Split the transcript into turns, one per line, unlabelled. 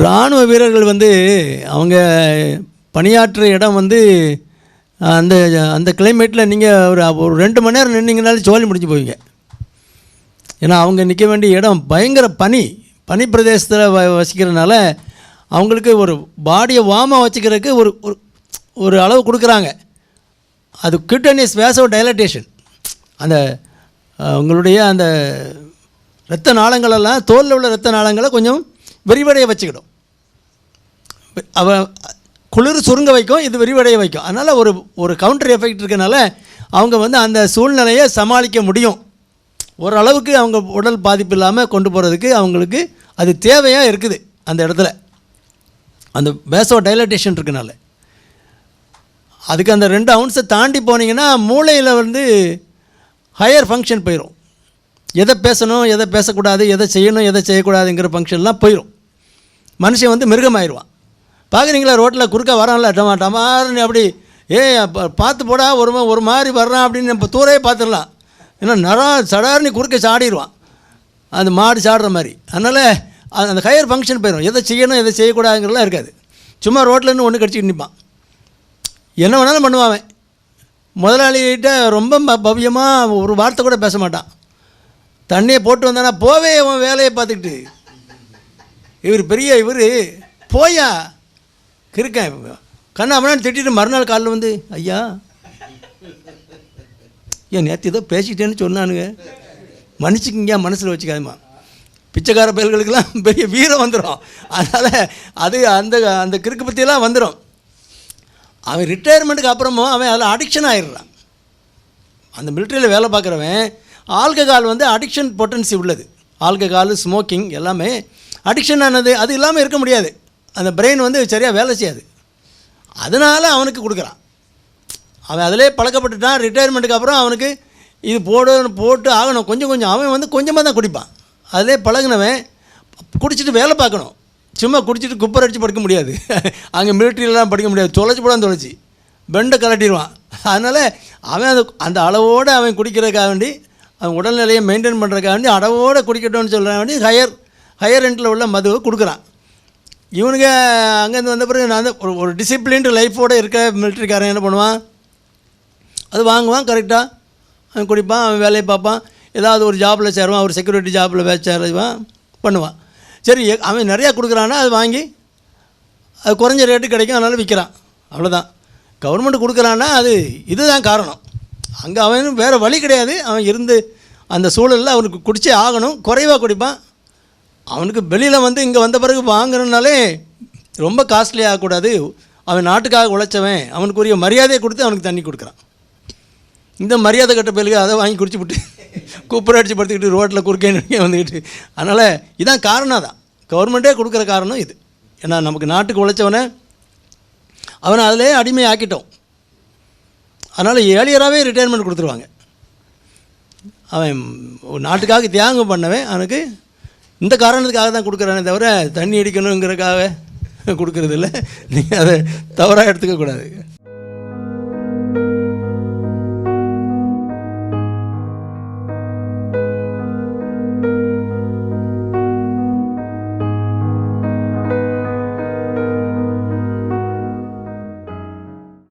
இராணுவ வீரர்கள் வந்து அவங்க பணியாற்றுற இடம் வந்து அந்த அந்த கிளைமேட்டில் நீங்கள் ஒரு 2 மணி நேரம் நின்னீங்கனாலும் சோழி முடிஞ்சு போவீங்க. ஏன்னா அவங்க நிற்க வேண்டிய இடம் பயங்கர பனி பிரதேசத்தில் வசிக்கிறதுனால அவங்களுக்கு ஒரு பாடியை வார்மாக வச்சுக்கிறதுக்கு ஒரு ஒரு அளவு கொடுக்குறாங்க. அது கியூட்டனியஸ் வேசோ டைலட்டேஷன், அந்த உங்களுடைய அந்த இரத்த நாளங்களெல்லாம் தோலில் உள்ள இரத்த நாளங்களை கொஞ்சம் விரிவடைய வச்சுக்கிடும். குளிர் சுருங்க வைக்கும், இது விரிவடைய வைக்கும். அதனால் ஒரு கவுண்டர் எஃபெக்ட் இருக்கனால அவங்க வந்து அந்த சூழ்நிலையை சமாளிக்க முடியும். ஓரளவுக்கு அவங்க உடல் பாதிப்பு இல்லாமல் கொண்டு போகிறதுக்கு அவங்களுக்கு அது தேவையாக இருக்குது. அந்த இடத்துல அந்த வேசோ டைலட்டேஷன் இருக்கனால அதுக்கு அந்த 2 அவுன்ஸை தாண்டி போனீங்கன்னா மூளையில் வந்து ஹையர் ஃபங்க்ஷன் போயிடும். எதை பேசணும், எதை பேசக்கூடாது, எதை செய்யணும், எதை செய்யக்கூடாதுங்கிற ஃபங்க்ஷன்லாம் போயிடும். மனுஷன் வந்து மிருகமாயிடுவான். பார்க்குறீங்களா, ரோட்டில் குறுக்க வரான்ல, டமார்னு அப்படி பார்த்து போடா ஒரு மாதிரி வர்றான் அப்படின்னு நம்ம தூரே பார்த்துடலாம். ஏன்னா சடார்னு குறுக்க சாடிடுவான், அந்த மாடு சாடுற மாதிரி. அதனால் அந்த ஹையர் ஃபங்க்ஷன் போயிடும். எதை செய்யணும், எதை செய்யக்கூடாதுங்கிறலாம் இருக்காது. சும்மா ரோட்டில்னு ஒன்று கடிச்சிக்கிட்டு நிற்பான், என்ன வேணாலும் பண்ணுவான். முதலாளிகிட்ட ரொம்ப பவ்யமாக ஒரு வார்த்தை கூட பேச மாட்டான். தண்ணியை போட்டு வந்தானா போவே அவன் வேலையை பார்த்துக்கிட்டு. இவர் போயா கிருக்கேன் கண்ணா அவனான்னு திட்டிட்டு மறுநாள் காலையில் வந்து, ஐயா ஏன் நேற்று ஏதோ பேசிட்டேன்னு சொன்னானுங்க, மன்னிச்சுக்கிங்க, மனசில் வச்சுக்காதுமா. பிச்சைக்கார பயல்களுக்கெல்லாம் பெரிய வீரம் வந்துடும். அதனால் அது அந்த கிறுக்கு பற்றியெல்லாம் வந்துடும். அவன் ரிட்டையர்மெண்ட்டுக்கு அப்புறமும் அவன் அதில் அடிக்ஷன் ஆகிடுறான். அந்த மிலிட்ரியில் வேலை பார்க்குறவன் ஆல்கஹால் வந்து அடிக்ஷன் பொட்டன்சி உள்ளது. ஆல்கஹால், ஸ்மோக்கிங் எல்லாமே அடிக்ஷன் ஆனது. அது இல்லாமல் இருக்க முடியாது. அந்த பிரெயின் வந்து சரியாக வேலை செய்யாது. அதனால் அவனுக்கு கொடுக்குறான். அவன் அதிலே பழக்கப்பட்டுட்டான். ரிட்டையர்மெண்ட்டுக்கு அப்புறம் அவனுக்கு இது போட்டு ஆகணும். கொஞ்சம் அவன் வந்து கொஞ்சமாக தான் குடிப்பான். அதிலே பழகினவன் குடிச்சிட்டு வேலை பார்க்கணும். சும்மா குடிச்சிட்டு குப்பர் அடித்து படுக்க முடியாது. அங்கே மிலிட்ரியிலலாம் படிக்க முடியாது. தொலைச்சி பெண்டை கலட்டிடுவான். அதனால் அவன் அந்த அளவோடு அவன் குடிக்கிறதுக்காக வேண்டி, அவன் உடல்நிலையை மெயின்டைன் பண்ணுறதுக்காக வேண்டி அளவோடு குடிக்கட்டும்னு சொல்கிற வேண்டி ஹையர் ரெண்டில் உள்ள மதுவை கொடுக்குறான். இவனுங்க அங்கேருந்து வந்த பிறகு நான் ஒரு டிசிப்ளின்டு லைஃபோடு இருக்க மிலிட்ரிக்காரன் என்ன பண்ணுவான், அது வாங்குவான், கரெக்டாக அவன் குடிப்பான், அவன் வேலையை பார்ப்பான், ஏதாவது ஒரு ஜாபில் சேருவான், ஒரு செக்யூரிட்டி ஜாபில் சேருவான், பண்ணுவான். சரி, அவன் நிறையா கொடுக்குறான்னா அது வாங்கி அது குறைஞ்ச ரேட்டு கிடைக்கும், அதனால் விற்கிறான். அவ்வளோதான். கவர்மெண்ட் கொடுக்குறான்னா அது இதுதான் காரணம். அங்கே அவன் வேறு வழி கிடையாது. அவன் இருந்து அந்த சூழலில் அவனுக்கு குடிச்சே ஆகணும். குறைவாக குடிப்பான். அவனுக்கு வெளியில் வந்து இங்கே வந்த பிறகு வாங்குறதுனாலே ரொம்ப காஸ்ட்லி ஆகக்கூடாது. அவன் நாட்டுக்காக உழைச்சவன், அவனுக்குரிய மரியாதையை கொடுத்து அவனுக்கு தண்ணி கொடுக்குறான். இந்த மரியாதை கட்ட பிள்ளைங்க அதை வாங்கி குடிச்சு விட்டு கூப்பரை அடித்து படுத்துக்கிட்டு ரோட்டில் குறுக்கே வந்துக்கிட்டு. அதனால் இதான் காரணம் தான். கவர்மெண்ட்டே கொடுக்குற காரணம் இது. ஏன்னா நமக்கு நாட்டுக்கு உழைச்சவனை அவனை அதிலே அடிமை ஆக்கிட்டோம். அதனால் ஏழியராகவே ரிட்டையர்மெண்ட் கொடுத்துருவாங்க. அவன் ஒரு நாட்டுக்காக தியாகம் பண்ணவன் அவனுக்கு இந்த காரணத்துக்காக தான் கொடுக்குறானே தவிர தண்ணி அடிக்கணுங்கிறதுக்காக கொடுக்குறது இல்லை. நீங்கள் அதை தவறாக எடுத்துக்கக்கூடாது.